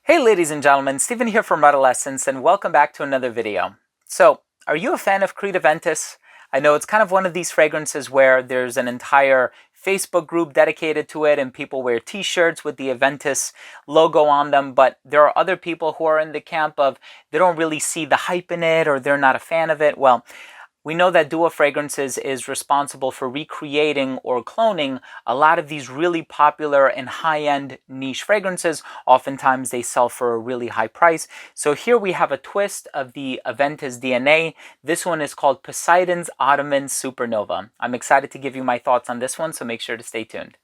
Hey ladies and gentlemen, Stephen here from Redolessence and welcome back to another video. So, are you a fan of Creed Aventus? I know it's kind of one of these fragrances where there's an entire Facebook group dedicated to it and people wear t-shirts with the Aventus logo on them, but there are other people who are in the camp of they don't really see the hype in it or they're not a fan of it. Well, we know that Dua Fragrances is responsible for recreating or cloning a lot of these really popular and high-end niche fragrances. Oftentimes they sell for a really high price. So here we have a twist of the Aventus DNA. This one is called Poseidon'S Ottoman Supernova. I'm excited to give you my thoughts on this one, so make sure to stay tuned.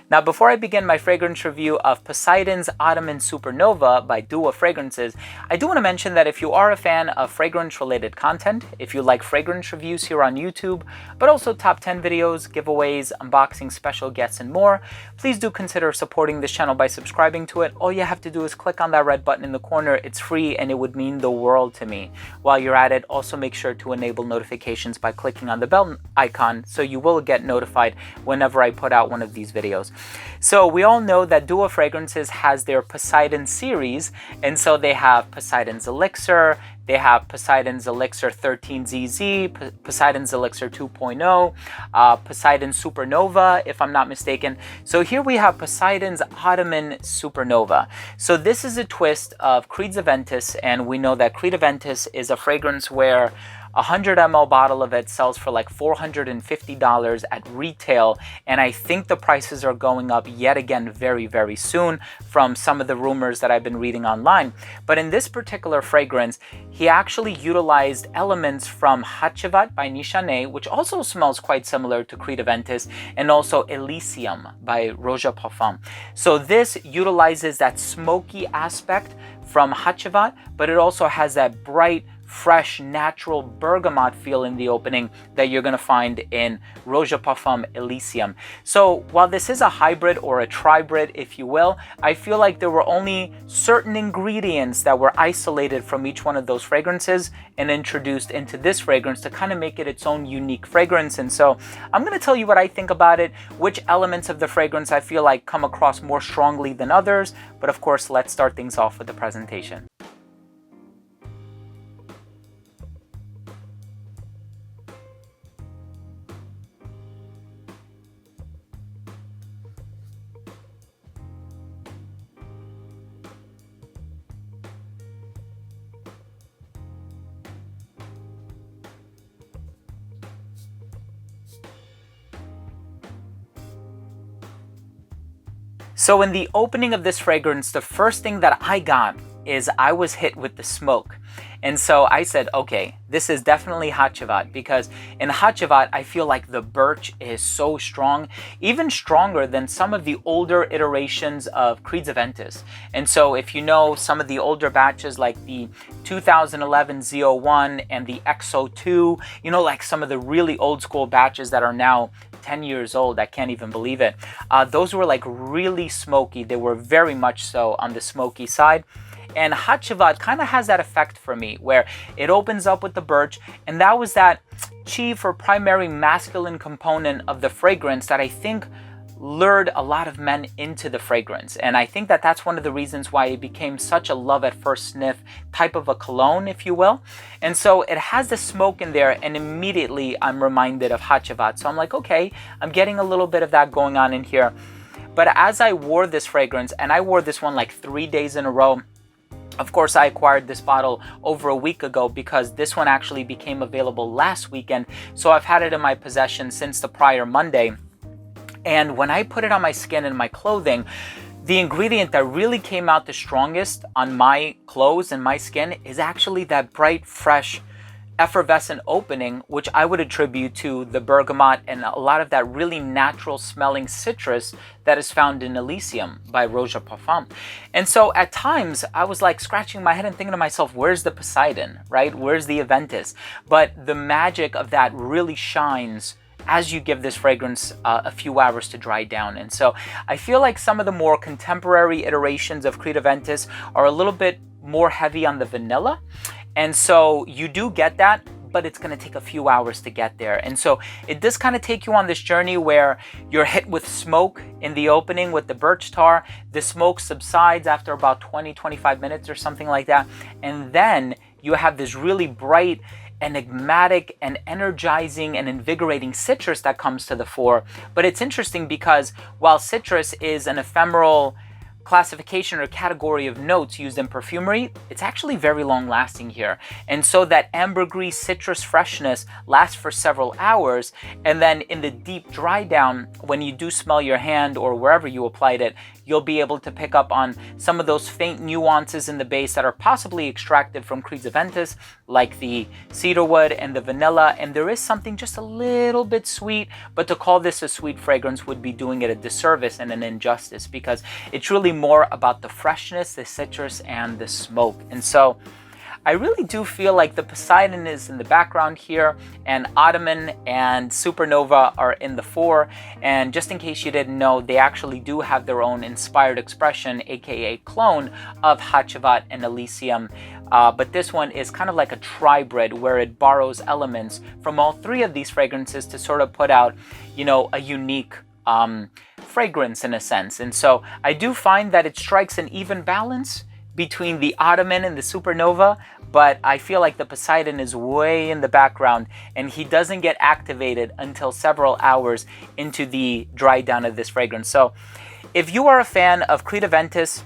Now, before I begin my fragrance review of Poseidon'S Ottoman Supernova by Dua Fragrances, I do want to mention that if you are a fan of fragrance-related content, if you like fragrance reviews here on YouTube, but also top 10 videos, giveaways, unboxing, special guests, and more, please do consider supporting this channel by subscribing to it. All you have to do is click on that red button in the corner. It's free and it would mean the world to me. While you're at it, also make sure to enable notifications by clicking on the bell icon so you will get notified whenever I put out one of these videos. So we all know that Dua Fragrances has their Poseidon series, and so they have Poseidon's Elixir, they have Poseidon's Elixir 13ZZ, Poseidon's Elixir 2.0, Poseidon Supernova, if I'm not mistaken. So here we have Poseidon's Ottoman Supernova. So this is a twist of Creed's Aventus, and we know that Creed Aventus is a fragrance where a 100 ml bottle of it sells for like $450 at retail, and I think the prices are going up yet again very, very soon from some of the rumors that I've been reading online. But in this particular fragrance, he actually utilized elements from Hachivat by Nishane, which also smells quite similar to Creed Aventus, and also Elysium by Navitus Parfums. So this utilizes that smoky aspect from Hachivat, but it also has that bright, fresh, natural bergamot feel in the opening that you're going to find in Navitus Parfums Elysium. So while this is a hybrid or a tribrid, if you will, I feel like there were only certain ingredients that were isolated from each one of those fragrances and introduced into this fragrance to kind of make it its own unique fragrance. And so I'm going to tell you what I think about it, which elements of the fragrance I feel like come across more strongly than others. But of course, let's start things off with the presentation. So in the opening of this fragrance, the first thing that I got is I was hit with the smoke. And so I said, okay, this is definitely Hachivat, because in Hachivat, I feel like the birch is so strong, even stronger than some of the older iterations of Creed's Aventus. And so if you know some of the older batches like the 2011 Z01 and the XO2, you know, like some of the really old school batches that are now 10 years old, I can't even believe it. Those were like really smoky. They were very much so on the smoky side. And Hachivat kind of has that effect for me where it opens up with the birch, and that was that chief or primary masculine component of the fragrance that I think lured a lot of men into the fragrance. And I think that that's one of the reasons why it became such a love at first sniff type of a cologne, if you will. And so it has the smoke in there, and immediately I'm reminded of Hachivat. So I'm like, okay, I'm getting a little bit of that going on in here. But as I wore this fragrance, and I wore this one like 3 days in a row, of course, I acquired this bottle over a week ago because this one actually became available last weekend. So I've had it in my possession since the prior Monday. And when I put it on my skin and my clothing, the ingredient that really came out the strongest on my clothes and my skin is actually that bright, fresh, effervescent opening, which I would attribute to the bergamot and a lot of that really natural smelling citrus that is found in Elysium by Navitus Parfums. And so at times I was like scratching my head and thinking to myself, where's the Poseidon, right? Where's the Aventus? But the magic of that really shines as you give this fragrance a few hours to dry down. And so I feel like some of the more contemporary iterations of Creed Aventus are a little bit more heavy on the vanilla. And so you do get that, but it's going to take a few hours to get there. And so it does kind of take you on this journey where you're hit with smoke in the opening with the birch tar. The smoke subsides after about 20-25 minutes or something like that, and then you have this really bright, enigmatic, and energizing and invigorating citrus that comes to the fore. But it's interesting because while citrus is an ephemeral classification or category of notes used in perfumery, it's actually very long lasting here. And so that ambergris citrus freshness lasts for several hours, and then in the deep dry down, when you do smell your hand or wherever you applied it, you'll be able to pick up on some of those faint nuances in the base that are possibly extracted from Creeds Aventus, like the cedarwood and the vanilla, and there is something just a little bit sweet, but to call this a sweet fragrance would be doing it a disservice and an injustice, because it's really more about the freshness, the citrus, and the smoke. And so I really do feel like the Poseidon is in the background here, and Ottoman and Supernova are in the fore. And just in case you didn't know, they actually do have their own inspired expression, aka clone, of Hachivat and Elysium. But this one is kind of like a tribrid, where it borrows elements from all three of these fragrances to sort of put out, you know, a unique fragrance in a sense. And so I do find that it strikes an even balance between the Ottoman and the Supernova, but I feel like the Poseidon is way in the background, and he doesn't get activated until several hours into the dry down of this fragrance. So if you are a fan of Creed Aventus,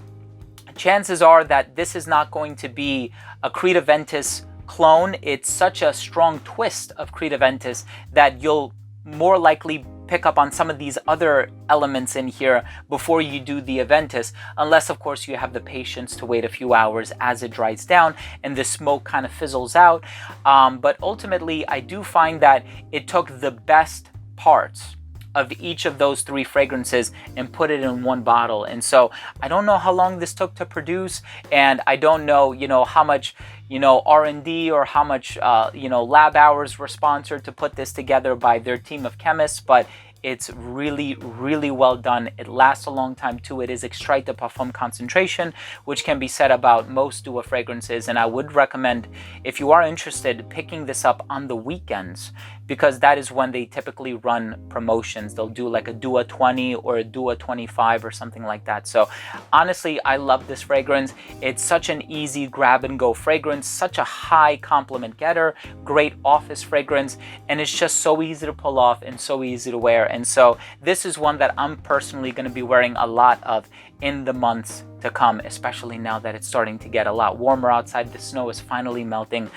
chances are that this is not going to be a Creed Aventus clone. It's such a strong twist of Creed Aventus that you'll more likely pick up on some of these other elements in here before you do the Aventus, unless of course you have the patience to wait a few hours as it dries down and the smoke kind of fizzles out. But ultimately, I do find that it took the best parts of each of those three fragrances and put it in one bottle. And so I don't know how long this took to produce, and I don't know, you know, how much, you know, R&D or how much, you know, lab hours were sponsored to put this together by their team of chemists, but it's really, really well done. It lasts a long time too. It is extrait de parfum concentration, which can be said about most Dua fragrances. And I would recommend, if you are interested, picking this up on the weekends, because that is when they typically run promotions. They'll do like a Dua 20 or a Dua 25 or something like that. So honestly, I love this fragrance. It's such an easy grab and go fragrance, such a high compliment getter, great office fragrance, and it's just so easy to pull off and so easy to wear. And so this is one that I'm personally going to be wearing a lot of in the months to come, especially now that it's starting to get a lot warmer outside. The snow is finally melting.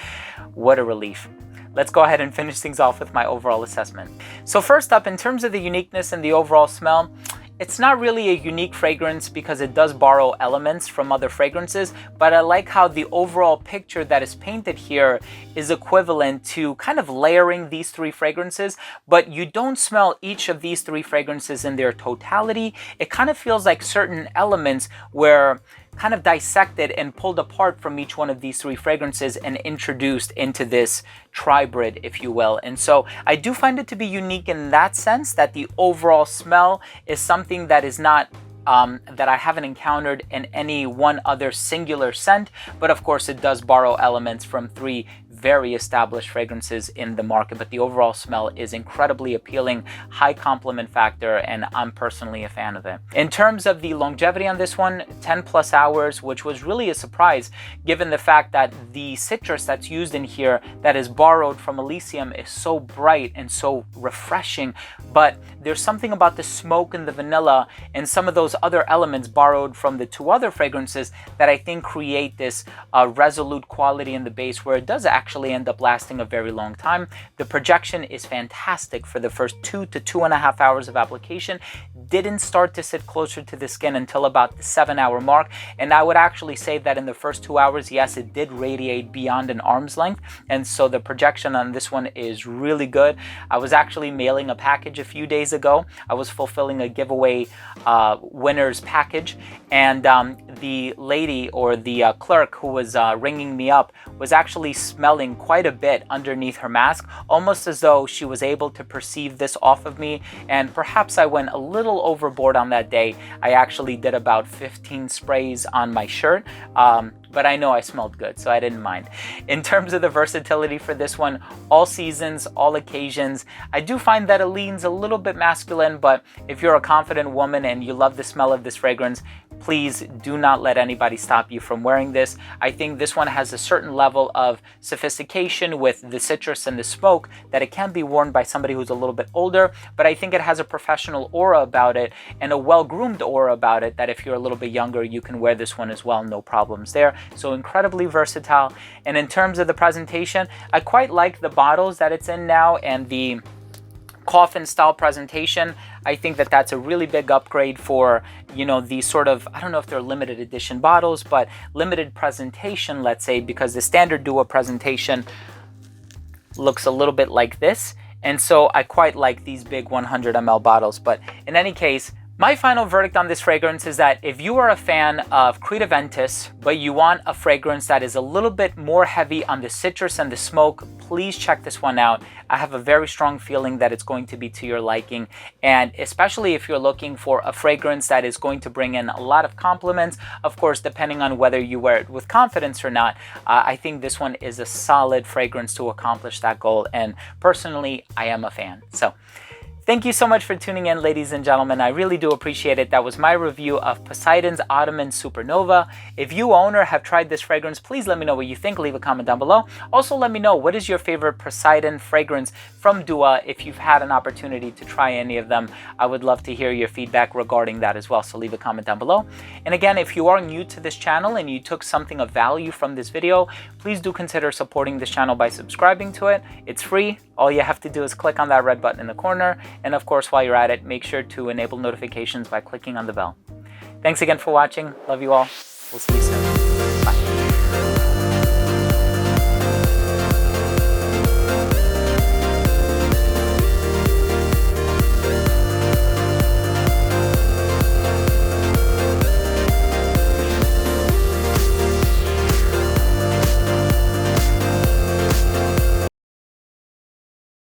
What a relief. Let's go ahead and finish things off with my overall assessment. So first up, in terms of the uniqueness and the overall smell, it's not really a unique fragrance because it does borrow elements from other fragrances, but I like how the overall picture that is painted here is equivalent to kind of layering these three fragrances, but you don't smell each of these three fragrances in their totality. It kind of feels like certain elements were kind of dissected and pulled apart from each one of these three fragrances and introduced into this tribrid, if you will. And so I do find it to be unique in that sense, that the overall smell is something that is not that I haven't encountered in any one other singular scent, but of course it does borrow elements from three very established fragrances in the market. But the overall smell is incredibly appealing, high compliment factor, and I'm personally a fan of it. In terms of the longevity on this one, 10 plus hours, which was really a surprise given the fact that the citrus that's used in here that is borrowed from Elysium is so bright and so refreshing, but there's something about the smoke and the vanilla and some of those other elements borrowed from the two other fragrances that I think create this resolute quality in the base, where it does actually end up lasting a very long time. The projection is fantastic for the first 2 to 2.5 hours of application. Didn't start to sit closer to the skin until about the 7-hour mark, and I would actually say that in the first 2 hours, yes, it did radiate beyond an arm's length, and so the projection on this one is really good. I was actually mailing a package a few days ago. I was fulfilling a giveaway winner's package, and the lady or the clerk who was ringing me up was actually smelling quite a bit underneath her mask, almost as though she was able to perceive this off of me. And perhaps I went a little overboard on that day. I actually did about 15 sprays on my shirt, but but I know I smelled good, so I didn't mind. In terms of the versatility for this one, all seasons, all occasions. I do find that it leans a little bit masculine, but if you're a confident woman and you love the smell of this fragrance, please do not let anybody stop you from wearing this. I think this one has a certain level of sophistication with the citrus and the smoke that it can be worn by somebody who's a little bit older, but I think it has a professional aura about it and a well-groomed aura about it that if you're a little bit younger, you can wear this one as well, no problems there. So incredibly versatile. And in terms of the presentation, I quite like the bottles that it's in now and the coffin style presentation. I think that that's a really big upgrade for, you know, these sort of, I don't know if they're limited edition bottles, but limited presentation, let's say, because the standard Dua presentation looks a little bit like this. And so I quite like these big 100 ml bottles. But in any case, my final verdict on this fragrance is that if you are a fan of Creed Aventus, but you want a fragrance that is a little bit more heavy on the citrus and the smoke, please check this one out. I have a very strong feeling that it's going to be to your liking. And especially if you're looking for a fragrance that is going to bring in a lot of compliments, of course, depending on whether you wear it with confidence or not, I think this one is a solid fragrance to accomplish that goal. And personally, I am a fan. So thank you so much for tuning in, ladies and gentlemen. I really do appreciate it. That was my review of Poseidon's Ottoman Supernova. If you own or have tried this fragrance, please let me know what you think. Leave a comment down below. Also, let me know what is your favorite Poseidon fragrance from Dua. If you've had an opportunity to try any of them, I would love to hear your feedback regarding that as well. So leave a comment down below. And again, if you are new to this channel and you took something of value from this video, please do consider supporting this channel by subscribing to it. It's free. All you have to do is click on that red button in the corner. And of course, while you're at it, make sure to enable notifications by clicking on the bell. Thanks again for watching. Love you all. We'll see you soon.